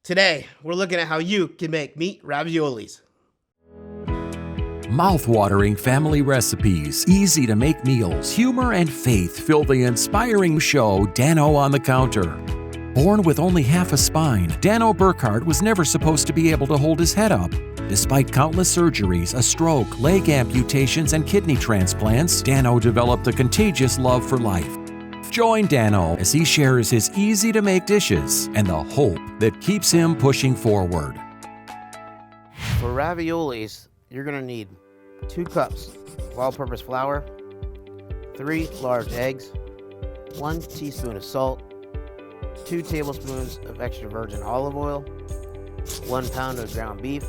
Today, we're looking at how you can make meat raviolis. Mouth-watering family recipes, easy-to-make meals, humor and faith fill the inspiring show Dano on the Counter. Born with only half a spine, Dano Burkhardt was never supposed to be able to hold his head up. Despite countless surgeries, a stroke, leg amputations, and kidney transplants, Dano developed a contagious love for life. Join Dano as he shares his easy-to-make dishes and the hope that keeps him pushing forward. For raviolis, you're going to need 2 cups of all-purpose flour, 3 large eggs, 1 teaspoon of salt, 2 tablespoons of extra virgin olive oil, 1 pound of ground beef,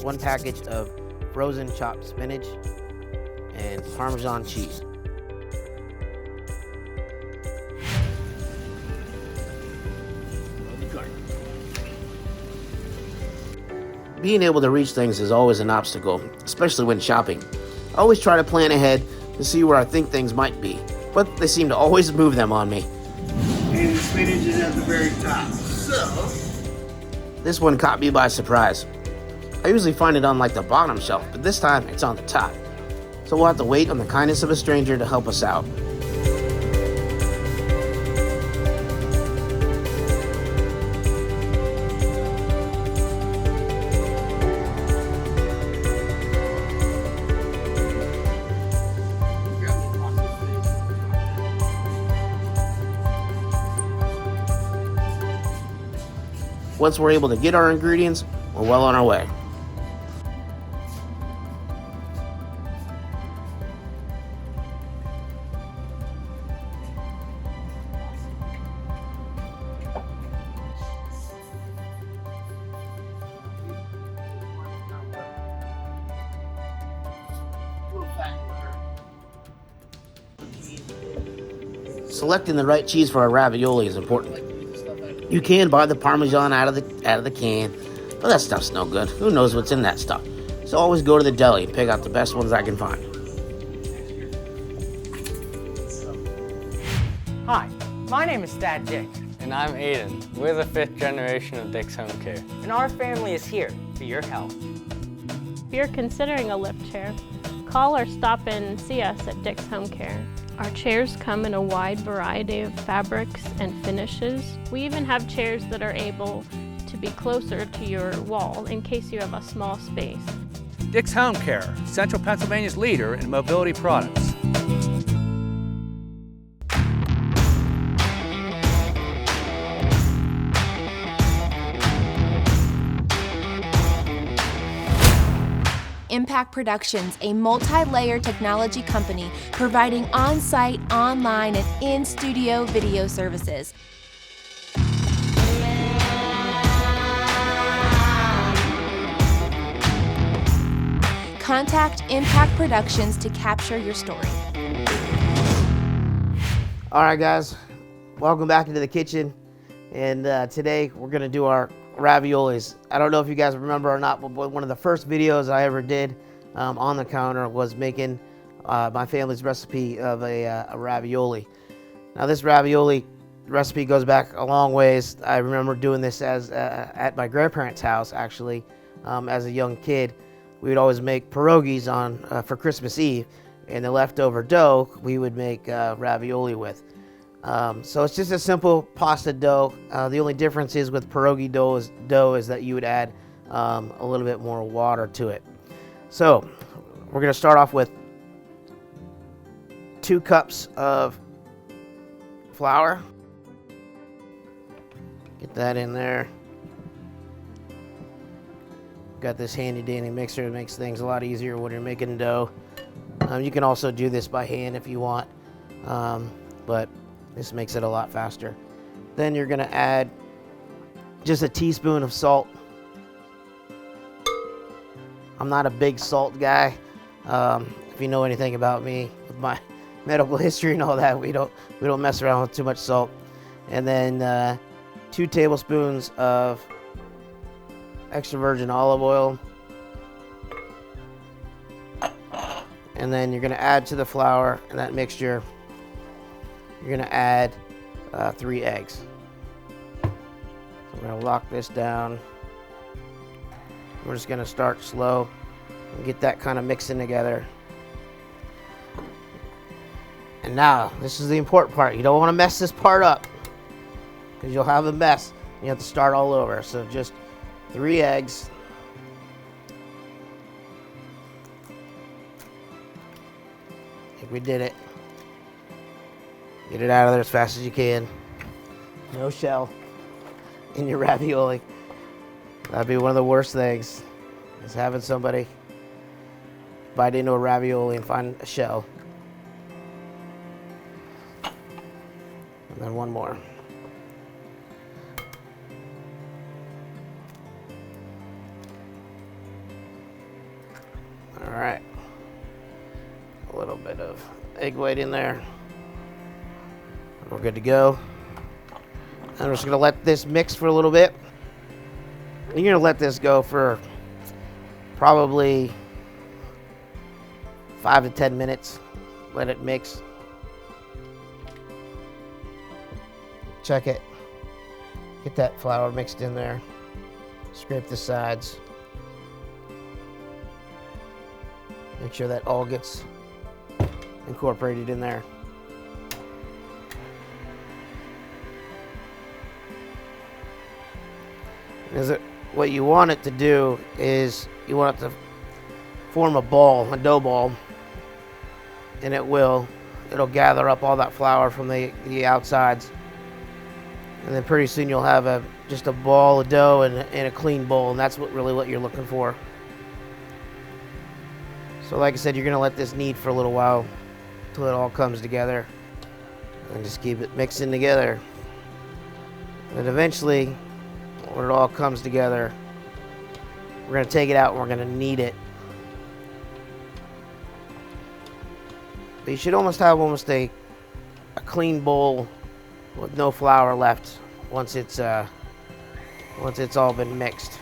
1 package of frozen chopped spinach, and Parmesan cheese. Being able to reach things is always an obstacle, especially when shopping. I always try to plan ahead to see where I think things might be, but they seem to always move them on me. And the spinach is at the very top. So this one caught me by surprise. I usually find it on like the bottom shelf, but this time it's on the top. So we'll have to wait on the kindness of a stranger to help us out. Once we're able to get our ingredients, we're well on our way. Selecting the right cheese for our ravioli is important. You can buy the Parmesan out of the can, but that stuff's no good. Who knows what's in that stuff? So always go to the deli and pick out the best ones I can find. Hi, my name is Dad Dick, And I'm Aiden. We're the 5th generation of Dick's Home Care. and our family is here for your health. If you're considering a lift chair, call or stop in and see us at Dick's Home Care. Our chairs come in a wide variety of fabrics and finishes. We even have chairs that are able to be closer to your wall in case you have a small space. Dick's Home Care, Central Pennsylvania's leader in mobility products. Impact Productions, a multi-layer technology company providing on-site, online, and in-studio video services. Contact Impact Productions to capture your story. All right, guys, welcome back into the kitchen. And today we're gonna do our raviolis. I don't know if you guys remember or not, but one of the first videos I ever did on the counter was making my family's recipe of a ravioli. Now this ravioli recipe goes back a long ways. I remember doing this as at my grandparents' house, actually, as a young kid. We would always make pierogies on for Christmas Eve, and the leftover dough we would make ravioli with. So it's just a simple pasta dough. The only difference is with pierogi dough is that you would add a little bit more water to it. So we're going to start off with 2 cups of flour. Get that in there. Got this handy dandy mixer that makes things a lot easier when you're making dough. You can also do this by hand if you want, but this makes it a lot faster. Then you're gonna add just a teaspoon of salt. I'm not a big salt guy. If you know anything about me, with my medical history and all that, we don't mess around with too much salt. And then 2 tablespoons of extra virgin olive oil. And then you're gonna add to the flour and that mixture, you're gonna add 3 eggs. So We're gonna lock this down. We're just gonna start slow and get that kind of mixing together. And now, this is the important part. You don't want to mess this part up because you'll have a mess. You have to start all over. So just 3 eggs. I think we did it. Get it out of there as fast as you can. No shell in your ravioli. That'd be one of the worst things, is having somebody bite into a ravioli and find a shell. And then one more. All right. A little bit of egg white in there. We're good to go. And we're just gonna let this mix for a little bit. You're gonna let this go for probably 5 to 10 minutes. Let it mix. Check it. Get that flour mixed in there. Scrape the sides. Make sure that all gets incorporated in there. What you want it to do is you want it to form a ball, a dough ball, and it'll gather up all that flour from the outsides, and then pretty soon you'll have just a ball of dough and a clean bowl, and that's really what you're looking for. So like I said, you're gonna let this knead for a little while until it all comes together, and just keep it mixing together, and eventually, when it all comes together, we're going to take it out and we're going to knead it. But you should almost have a clean bowl with no flour left once it's all been mixed.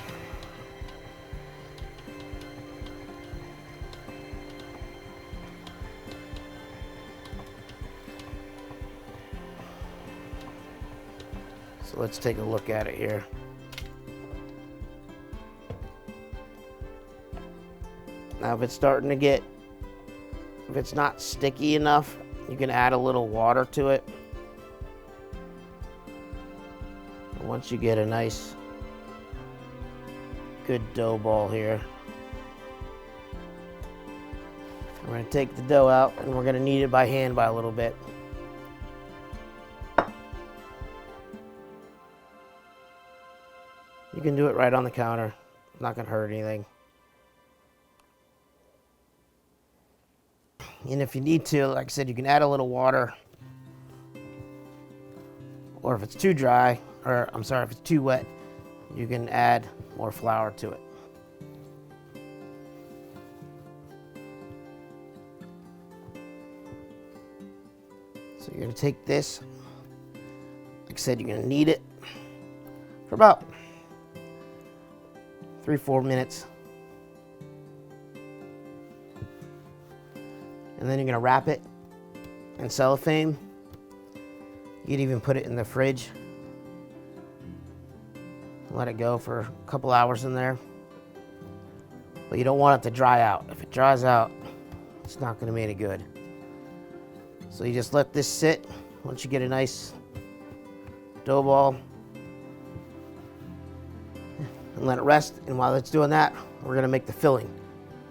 So let's take a look at it here. Now if it's not sticky enough, you can add a little water to it. And once you get a nice, good dough ball here, we're going to take the dough out and we're going to knead it by hand by a little bit. You can do it right on the counter. It's not going to hurt anything. And if you need to, like I said, you can add a little water. Or if it's too dry, if it's too wet, you can add more flour to it. So you're going to take this, like I said, you're going to knead it for about 3-4 minutes. And then you're going to wrap it in cellophane. You can even put it in the fridge. Let it go for a couple hours in there. But you don't want it to dry out. If it dries out, it's not going to be any good. So you just let this sit. Once you get a nice dough ball, and let it rest. And while it's doing that, we're going to make the filling.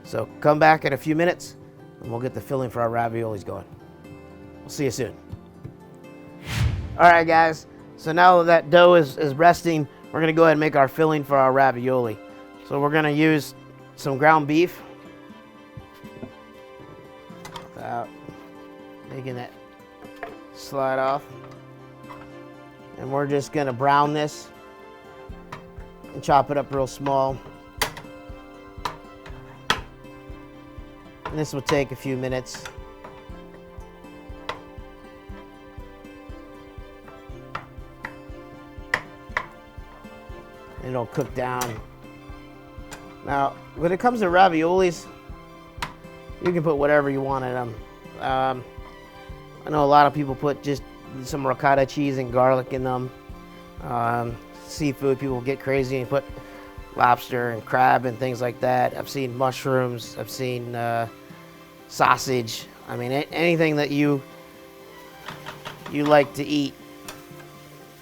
So come back in a few minutes and we'll get the filling for our raviolis going. We'll see you soon. All right, guys. So now that dough is resting, we're going to go ahead and make our filling for our ravioli. So we're going to use some ground beef. Without making it slide off. And we're just going to brown this and chop it up real small. And this will take a few minutes. And it'll cook down. Now, when it comes to raviolis, you can put whatever you want in them. I know a lot of people put just some ricotta cheese and garlic in them. seafood. People get crazy and put lobster and crab and things like that. I've seen mushrooms. I've seen sausage. I mean, anything that you like to eat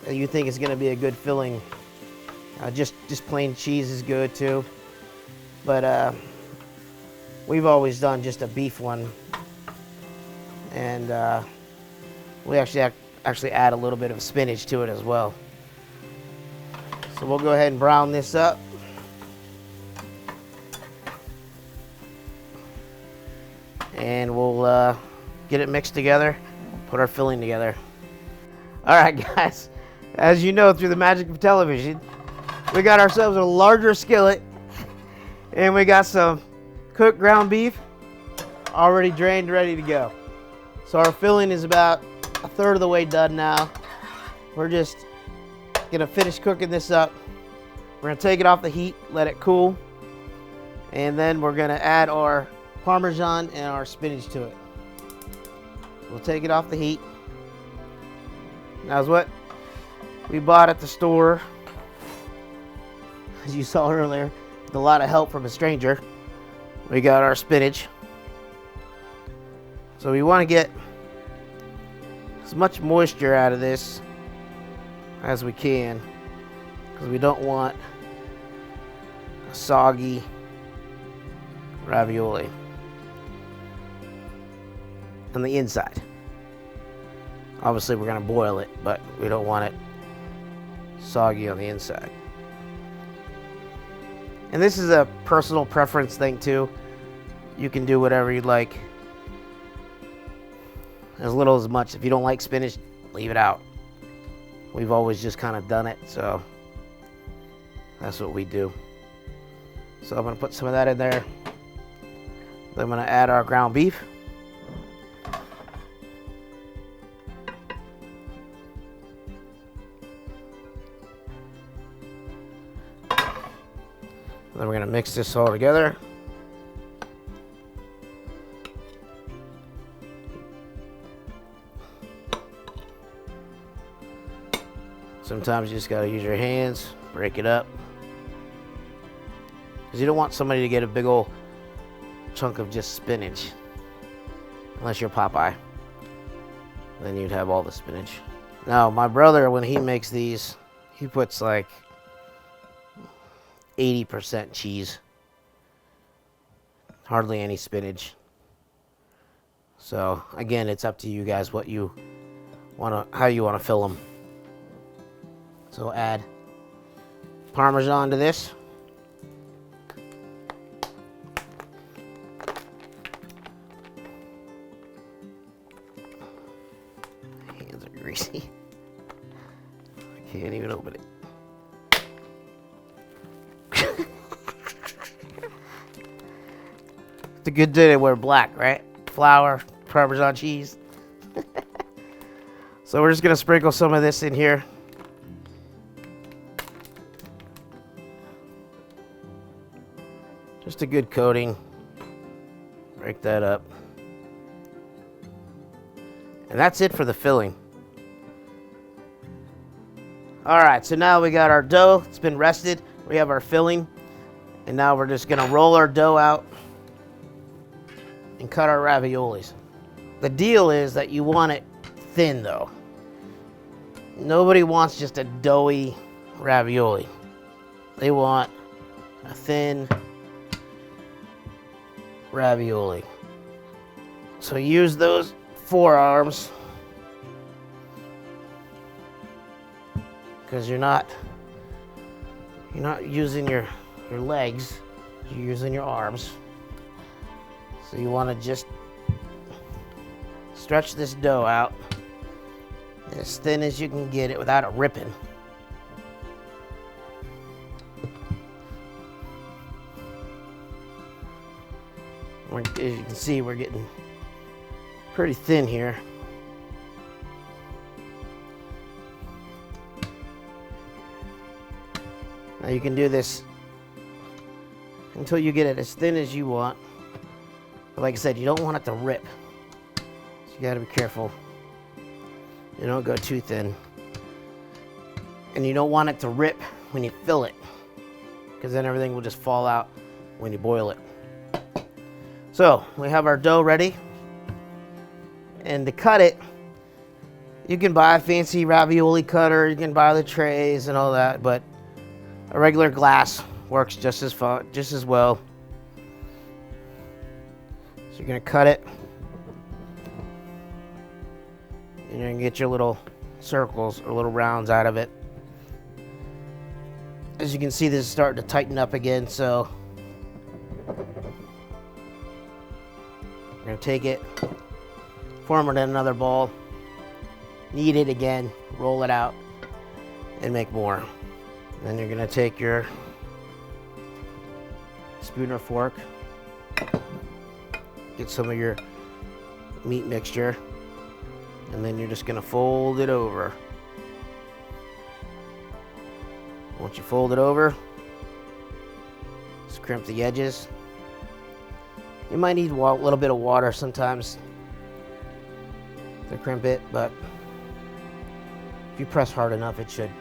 that you think is going to be a good filling. Just plain cheese is good too. But we've always done just a beef one. And we actually add a little bit of spinach to it as well. So we'll go ahead and brown this up. And we'll get it mixed together, put our filling together. All right, guys, as you know through the magic of television, we got ourselves a larger skillet, and we got some cooked ground beef already drained, ready to go. So our filling is about a third of the way done now. We're just gonna finish cooking this up. We're gonna take it off the heat, let it cool, and then we're gonna add our Parmesan and our spinach to it. We'll take it off the heat. Now, is what we bought at the store, as you saw earlier, with a lot of help from a stranger. We got our spinach. So we want to get as much moisture out of this as we can, because we don't want a soggy ravioli on the inside. Obviously we're going to boil it, but we don't want it soggy on the inside. And this is a personal preference thing too. You can do whatever you'd like, as little as much. If you don't like spinach, leave it out. We've always just kind of done it, so that's what we do. So I'm going to put some of that in there. Then I'm going to add our ground beef. Then we're going to mix this all together. Sometimes you just got to use your hands, break it up. Because you don't want somebody to get a big old chunk of just spinach. Unless you're Popeye. Then you'd have all the spinach. Now, my brother, when he makes these, he puts like 80% cheese. Hardly any spinach. So, again, it's up to you guys what you want to, how you want to fill them. So add Parmesan to this. Hands are greasy. I can't even open it. It's a good day to wear black, right? Flour, Parmesan cheese. So we're just gonna sprinkle some of this in here. Just a good coating. Break that up. And that's it for the filling. All right, so now we got our dough. It's been rested. We have our filling. And now we're just gonna roll our dough out and cut our raviolis. The deal is that you want it thin though. Nobody wants just a doughy ravioli. They want a thin ravioli. So use those forearms, because you're not using your legs, you're using your arms. So you want to just stretch this dough out as thin as you can get it without it ripping. As you can see, we're getting pretty thin here. Now you can do this until you get it as thin as you want. But like I said, you don't want it to rip. So you gotta be careful. You don't go too thin. And you don't want it to rip when you fill it, because then everything will just fall out when you boil it. So we have our dough ready. And to cut it, you can buy a fancy ravioli cutter, you can buy the trays and all that, but a regular glass works just as well. So you're gonna cut it, and you're gonna get your little circles or little rounds out of it. As you can see, this is starting to tighten up again, so you're gonna take it, form it in another ball, knead it again, roll it out, and make more. Then you're gonna take your spoon or fork, get some of your meat mixture, and then you're just gonna fold it over. Once you fold it over, just crimp the edges. You might need a little bit of water sometimes to crimp it, but if you press hard enough, it should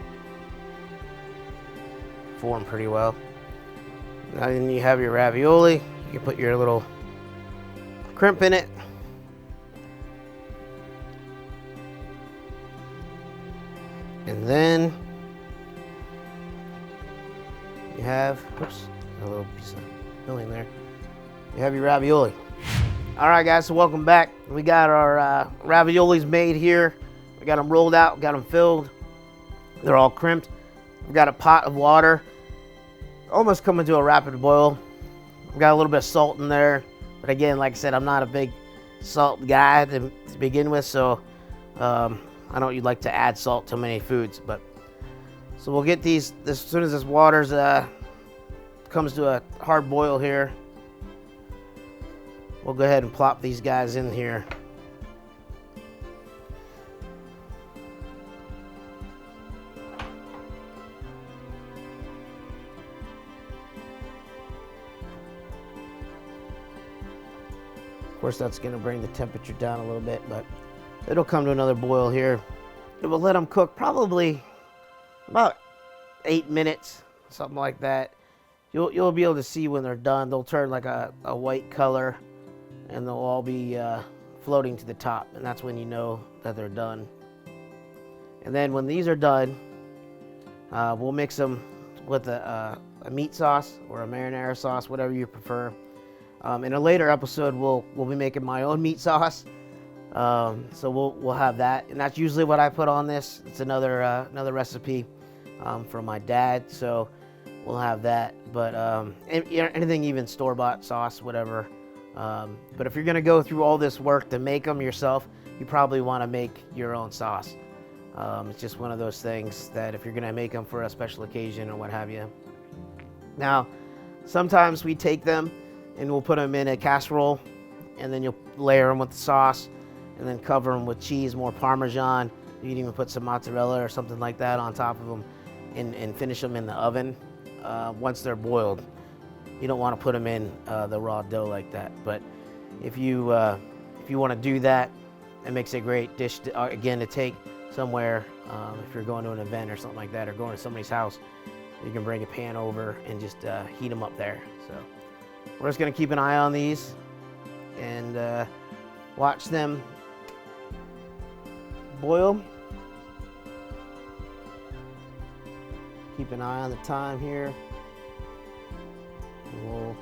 form pretty well. Now then you have your ravioli. You can put your little crimp in it. And then you have, oops, a little piece of filling there. You have your ravioli. All right, guys, so welcome back. We got our raviolis made here. We got them rolled out, got them filled. They're all crimped. We've got a pot of water, almost coming to a rapid boil. We've got a little bit of salt in there. But again, like I said, I'm not a big salt guy to begin with, so I don't like to add salt to many foods. But so we'll get these, as soon as this water's comes to a hard boil here, we'll go ahead and plop these guys in here. Of course, that's going to bring the temperature down a little bit, but it'll come to another boil here. It will let them cook probably about 8 minutes, something like that. You'll be able to see when they're done. They'll turn like a white color, and they'll all be floating to the top, and that's when you know that they're done. And then when these are done, we'll mix them with a meat sauce or a marinara sauce, whatever you prefer. In a later episode, we'll be making my own meat sauce, so we'll have that, and that's usually what I put on this. It's another recipe from my dad, so we'll have that. But anything, even store-bought sauce, whatever. But if you're gonna go through all this work to make them yourself, you probably want to make your own sauce. It's just one of those things that if you're gonna make them for a special occasion or what have you. Now, sometimes we take them and we'll put them in a casserole, and then you'll layer them with the sauce, and then cover them with cheese, more Parmesan. You can even put some mozzarella or something like that on top of them, and finish them in the oven once they're boiled. You don't want to put them in the raw dough like that. But if you want to do that, it makes a great dish again to take somewhere. If you're going to an event or something like that, or going to somebody's house, you can bring a pan over and just heat them up there. So we're just going to keep an eye on these and watch them boil. Keep an eye on the time here. As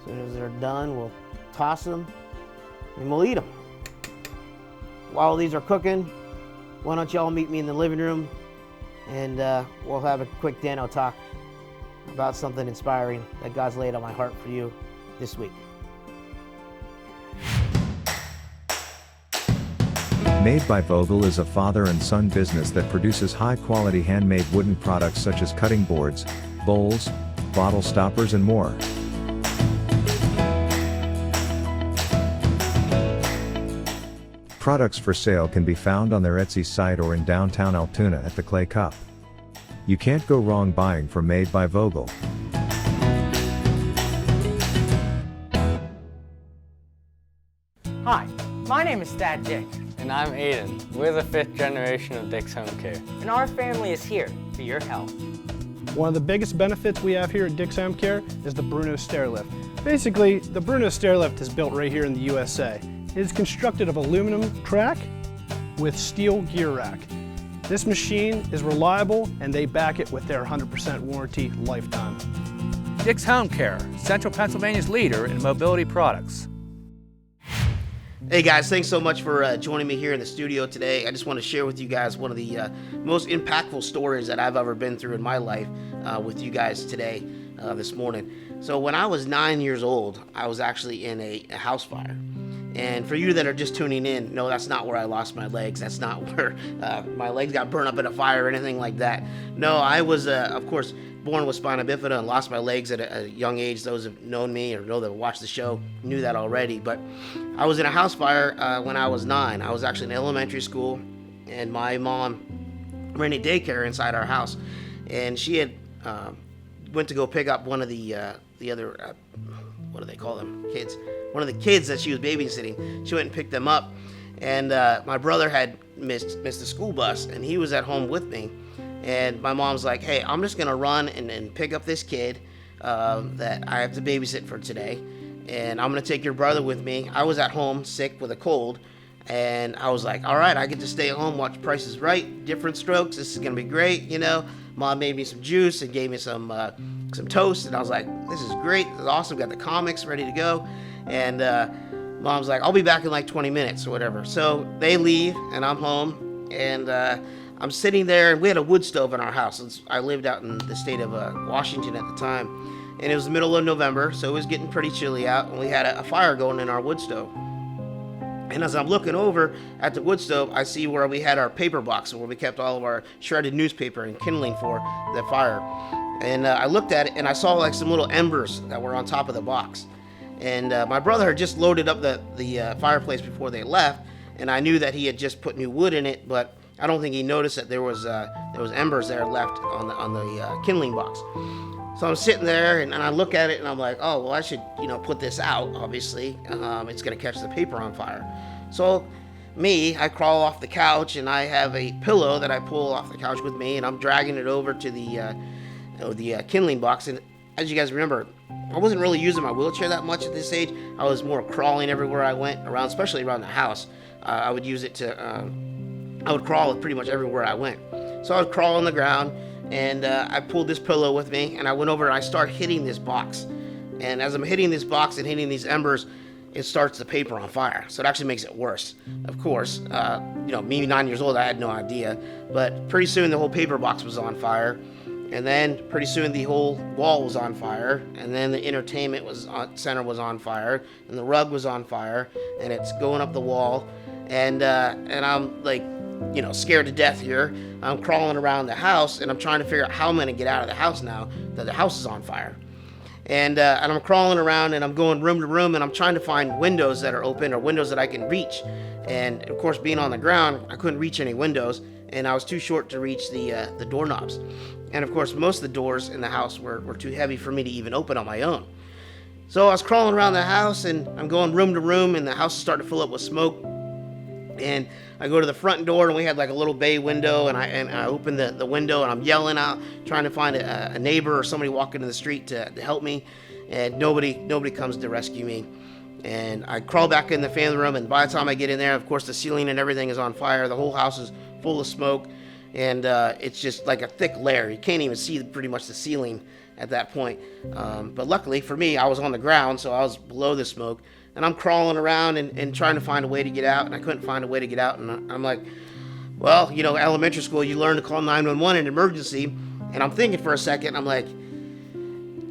soon as they're done, we'll toss them and we'll eat them. While these are cooking, why don't y'all meet me in the living room, and we'll have a quick Dano talk about something inspiring that God's laid on my heart for you this week. Made by Vogel is a father and son business that produces high-quality handmade wooden products such as cutting boards, bowls, bottle stoppers, and more. Products for sale can be found on their Etsy site or in downtown Altoona at the Clay Cup. You can't go wrong buying from Made by Vogel. Hi, my name is Dad Dick. And I'm Aiden. We're the 5th generation of Dick's Home Care. And our family is here for your health. One of the biggest benefits we have here at Dick's Home Care is the Bruno Stairlift. Basically, the Bruno Stairlift is built right here in the USA. It is constructed of aluminum track with steel gear rack. This machine is reliable and they back it with their 100% warranty lifetime. Dick's Home Care, Central Pennsylvania's leader in mobility products. Hey guys, thanks so much for joining me here in the studio today. I just want to share with you guys one of the most impactful stories that I've ever been through in my life with you guys today, this morning. So when I was 9 years old, I was actually in a house fire. And for you that are just tuning in, no, that's not where I lost my legs. That's not where my legs got burned up in a fire or anything like that. No, I was, of course, born with spina bifida and lost my legs at a young age. Those who have known me or know that watched the show knew that already. But I was in a house fire when I was 9. I was actually in elementary school, and my mom ran a daycare inside our house. And she had went to go pick up one of the other, what do they call them, kids? One of the kids that she was babysitting. She went and picked them up, and my brother had missed the school bus, and he was at home with me. And my mom's like, hey, I'm just gonna run and pick up this kid that I have to babysit for today, and I'm gonna take your brother with me. I was at home sick with a cold, and I was like, all right, I get to stay at home, watch Price is Right, Different Strokes. This is gonna be great, you know. Mom made me some juice and gave me some toast, and I was like, this is great, this is awesome. Got the comics ready to go. And Mom's like, I'll be back in like 20 minutes or whatever. So they leave, and I'm home, and I'm sitting there, and we had a wood stove in our house. I lived out in the state of Washington at the time, and it was the middle of November, so it was getting pretty chilly out, and we had a fire going in our wood stove. And as I'm looking over at the wood stove, I see where we had our paper box, where we kept all of our shredded newspaper and kindling for the fire. And I looked at it, and I saw like some little embers that were on top of the box. And my brother had just loaded up the fireplace before they left, and I knew that he had just put new wood in it, but I don't think he noticed that there was embers there left on the kindling box. So I'm sitting there, and I look at it, and I'm like, oh, well, I should, put this out, obviously. It's going to catch the paper on fire. So I crawl off the couch, and I have a pillow that I pull off the couch with me, and I'm dragging it over to the kindling box. And as you guys remember, I wasn't really using my wheelchair that much at this age. I was more crawling everywhere I went around, especially around the house. I would use it I would crawl pretty much everywhere I went. So I would crawl on the ground, and I pulled this pillow with me, and I went over and I started hitting this box. And as I'm hitting this box and hitting these embers, it starts the paper on fire. So it actually makes it worse. Of course, me 9 years old, I had no idea. But pretty soon the whole paper box was on fire. And then pretty soon the whole wall was on fire, and then the entertainment center was on fire, and the rug was on fire, and it's going up the wall, and I'm like, scared to death here. I'm crawling around the house, and I'm trying to figure out how I'm gonna get out of the house now that the house is on fire. And I'm crawling around, and I'm going room to room, and I'm trying to find windows that are open or windows that I can reach. And of course, being on the ground, I couldn't reach any windows, and I was too short to reach the doorknobs. And of course, most of the doors in the house were too heavy for me to even open on my own. So I was crawling around the house, and I'm going room to room, and the house is starting to fill up with smoke. And I go to the front door, and we had like a little bay window, and I open the window, and I'm yelling out, trying to find a neighbor or somebody walking in the street to help me. And nobody comes to rescue me. And I crawl back in the family room, and by the time I get in there, of course, the ceiling and everything is on fire. The whole house is full of smoke. And it's just like a thick layer. You can't even see pretty much the ceiling at that point. But luckily for me, I was on the ground, so I was below the smoke. And I'm crawling around and trying to find a way to get out, and I couldn't find a way to get out. And I'm like, well, elementary school, you learn to call 911 in an emergency. And I'm thinking for a second, I'm like,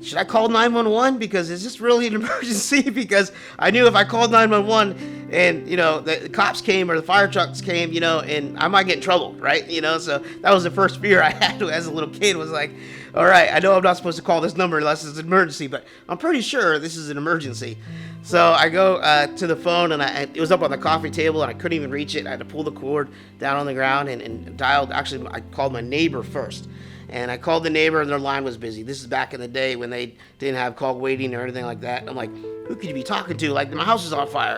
should I call 911? Because is this really an emergency? Because I knew if I called 911 and, the cops came or the fire trucks came, and I might get in trouble, right? So that was the first fear I had as a little kid, was like, all right, I know I'm not supposed to call this number unless it's an emergency, but I'm pretty sure this is an emergency. So I go to the phone, and it was up on the coffee table, and I couldn't even reach it. I had to pull the cord down on the ground and dialed. Actually, I called my neighbor first. And I called the neighbor, and their line was busy. This is back in the day when they didn't have call waiting or anything like that. And I'm like, who could you be talking to? Like, my house is on fire,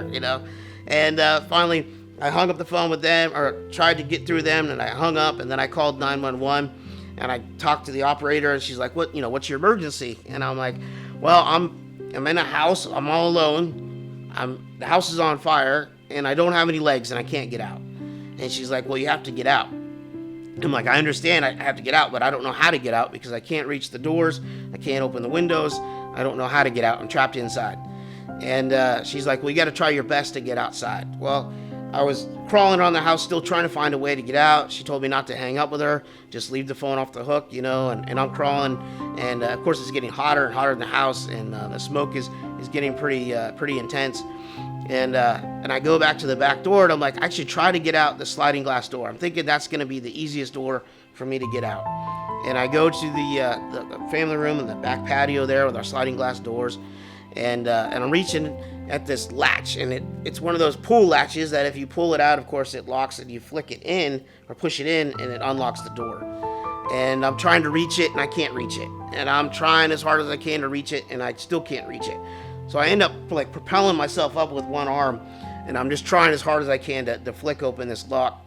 And finally, I hung up the phone with them, or tried to get through them, and I hung up, and then I called 911, and I talked to the operator, and she's like, what's your emergency? And I'm like, well, I'm in a house, I'm all alone, the house is on fire, and I don't have any legs, and I can't get out. And she's like, well, you have to get out. I'm like, I understand I have to get out, but I don't know how to get out because I can't reach the doors, I can't open the windows, I don't know how to get out, I'm trapped inside. And she's like, well, you got to try your best to get outside. Well, I was crawling around the house still trying to find a way to get out. She told me not to hang up with her, just leave the phone off the hook, and I'm crawling, and of course it's getting hotter and hotter in the house, and the smoke is getting pretty intense. And I go back to the back door, and I'm like, I should try to get out the sliding glass door. I'm thinking that's going to be the easiest door for me to get out. And I go to the family room and the back patio there with our sliding glass doors, and I'm reaching at this latch, and it's one of those pull latches that if you pull it out, of course, it locks, and you flick it in or push it in, and it unlocks the door. And I'm trying to reach it, and I can't reach it. And I'm trying as hard as I can to reach it, and I still can't reach it. So I end up like propelling myself up with one arm, and I'm just trying as hard as I can to flick open this lock.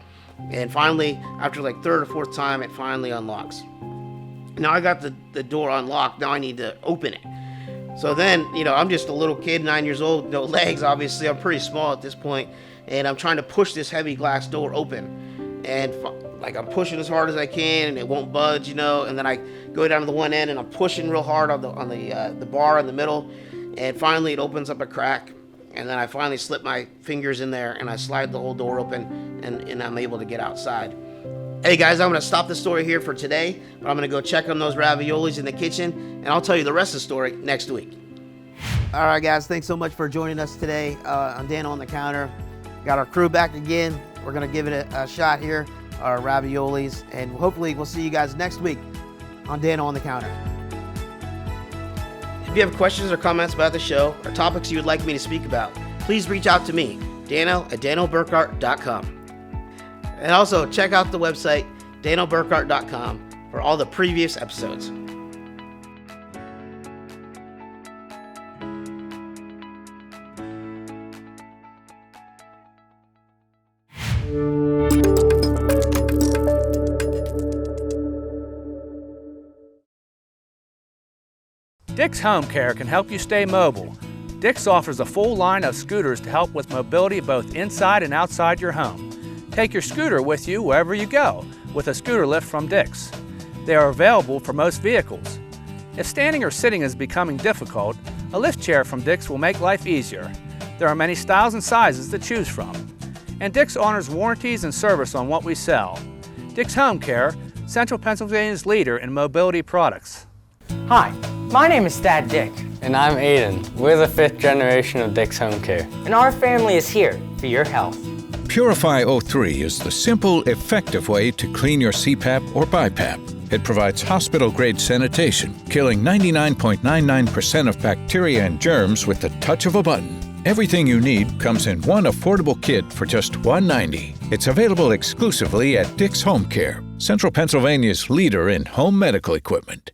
And finally, after like third or fourth time, it finally unlocks. Now I got the door unlocked, now I need to open it. So then, I'm just a little kid, 9 years old, no legs, obviously, I'm pretty small at this point, and I'm trying to push this heavy glass door open. And like I'm pushing as hard as I can, and it won't budge, and then I go down to the one end, and I'm pushing real hard on the bar in the middle. And finally it opens up a crack, and then I finally slip my fingers in there, and I slide the whole door open, and I'm able to get outside. Hey guys, I'm going to stop the story here for today, but I'm going to go check on those raviolis in the kitchen, and I'll tell you the rest of the story next week. All right guys, thanks so much for joining us today on Dano on the Counter. Got our crew back again. We're going to give it a shot here, our raviolis, and hopefully we'll see you guys next week on Dano on the Counter. If you have questions or comments about the show or topics you would like me to speak about, please reach out to me, Dano@DanoBurkhart.com. And also check out the website, DanoBurkhart.com, for all the previous episodes. Dick's Home Care can help you stay mobile. Dick's offers a full line of scooters to help with mobility both inside and outside your home. Take your scooter with you wherever you go with a scooter lift from Dick's. They are available for most vehicles. If standing or sitting is becoming difficult, a lift chair from Dick's will make life easier. There are many styles and sizes to choose from. And Dick's honors warranties and service on what we sell. Dick's Home Care, Central Pennsylvania's leader in mobility products. Hi, my name is Thad Dick. And I'm Aiden. We're the 5th generation of Dick's Home Care. And our family is here for your health. Purify 03 is the simple, effective way to clean your CPAP or BiPAP. It provides hospital-grade sanitation, killing 99.99% of bacteria and germs with the touch of a button. Everything you need comes in one affordable kit for just $1.90. It's available exclusively at Dick's Home Care, Central Pennsylvania's leader in home medical equipment.